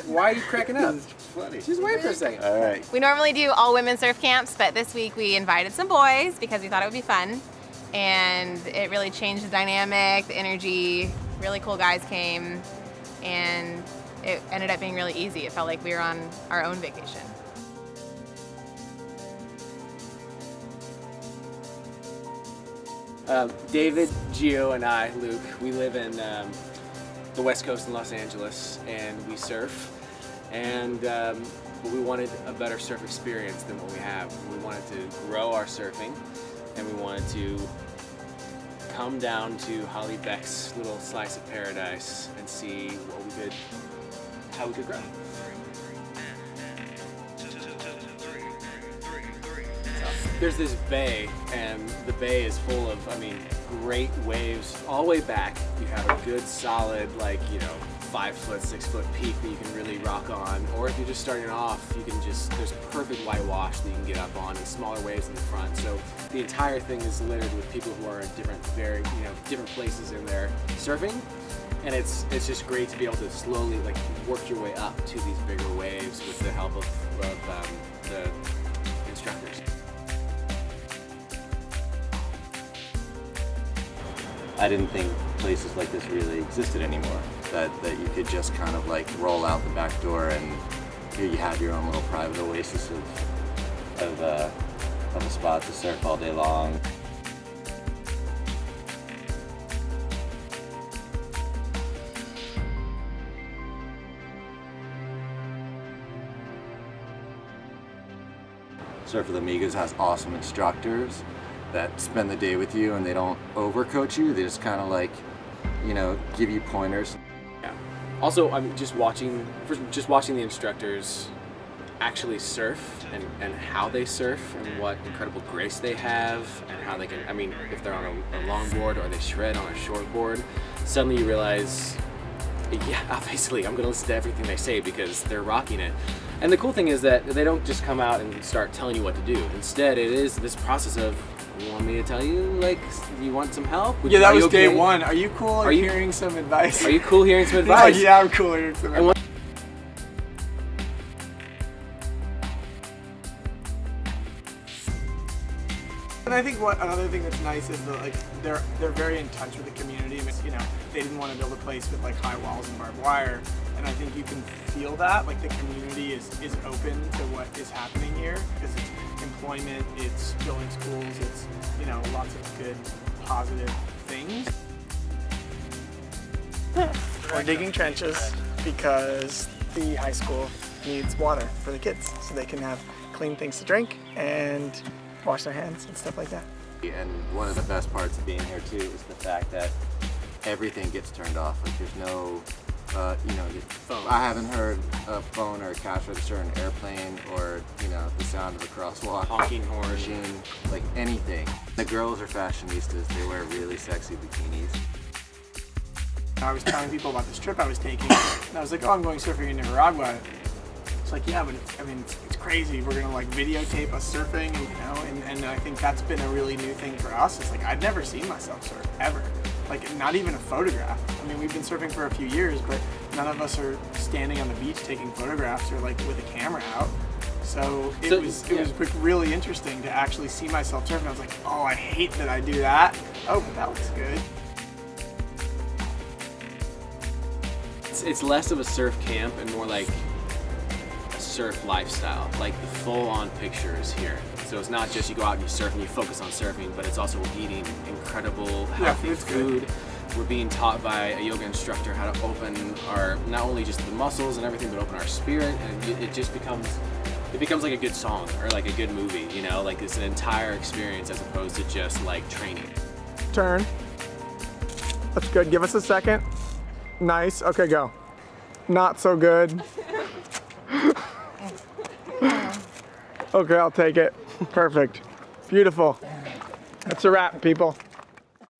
Why are you cracking up? It's funny. Just wait for a second. All right. We normally do all women surf camps, but this week we invited some boys because we thought it would be fun. And it really changed the dynamic, the energy. Really cool guys came, and it ended up being really easy. It felt like we were on our own vacation. David, Gio, and I, Luke, we live in the West Coast in Los Angeles, and we surf. And we wanted a better surf experience than what we have. We wanted to grow our surfing, and we wanted to come down to Holly Beck's little slice of paradise and see how we could grow. There's this bay, and the bay is full of, I mean, great waves all the way back. You have a good solid, like, you know, 5 foot, 6 foot peak that you can really rock on. Or if you're just starting off, you can just, there's perfect whitewash that you can get up on and smaller waves in the front. So the entire thing is littered with people who are in different places in their surfing. And it's just great to be able to slowly, like, work your way up to these bigger waves with the help of the instructors. I didn't think places like this really existed anymore. That you could just kind of like roll out the back door and here you have your own little private oasis of a spot to surf all day long. Surf With Amigas has awesome instructors that spend the day with you, and they don't overcoach you. They just kind of like, you know, give you pointers. Yeah. Also, I'm just watching the instructors actually surf and how they surf and what incredible grace they have and how they can, I mean, if they're on a longboard or they shred on a shortboard, suddenly you realize, yeah, basically I'm going to listen to everything they say because they're rocking it. And the cool thing is that they don't just come out and start telling you what to do. Instead, it is this process of, you want me to tell you, like, you want some help? Yeah, that was day one. Are you cool hearing some advice? Are you cool hearing some advice? Yeah, I'm cool hearing some advice. And I think another thing that's nice is that, like, they're very in touch with the community. I mean, you know, they didn't want to build a place with like high walls and barbed wire, and I think you can feel that. Like, the community is open to what is happening here because it's employment, it's building schools, it's, you know, lots of good, positive things. We're digging trenches because the high school needs water for the kids so they can have clean things to drink and wash their hands and stuff like that. And one of the best parts of being here too is the fact that everything gets turned off. Like, there's no, you know, I haven't heard a phone or a cash register in an airplane, or, you know, the sound of a crosswalk, honking horn, machine, like anything. The girls are fashionistas. They wear really sexy bikinis. I was telling people about this trip I was taking, and I was like, oh, I'm going surfing in Nicaragua. It's like, yeah, but it's crazy. We're gonna like videotape us surfing, and, you know, and I think that's been a really new thing for us. It's like, I'd never seen myself surf, ever. Like, not even a photograph. I mean, we've been surfing for a few years, but none of us are standing on the beach taking photographs or like with a camera out. So it was really interesting to actually see myself surfing. I was like, oh, I hate that I do that. Oh, but that looks good. It's less of a surf camp and more like a surf lifestyle. Like, the full-on picture is here. So it's not just you go out and you surf and you focus on surfing, but it's also we're eating incredible healthy food. We're being taught by a yoga instructor how to open our, not only just the muscles and everything, but open our spirit, and it just becomes like a good song or like a good movie, you know? Like, it's an entire experience as opposed to just like training. Turn. That's good. Give us a second. Nice. Okay, go. Not so good. Okay, I'll take it. Perfect. Beautiful. That's a wrap, people.